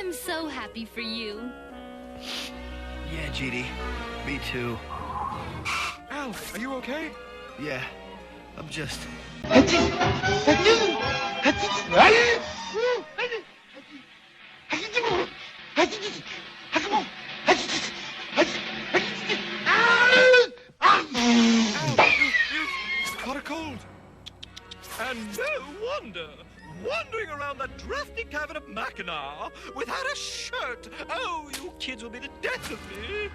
I'm so happy for you. Yeah, GD. Me too. Al, are you okay? Yeah, I'm just... You've caught a cold. And no wonder. Wandering around that drafty cavern of Mackinac without a shirt. Oh, you kids will be the death of me.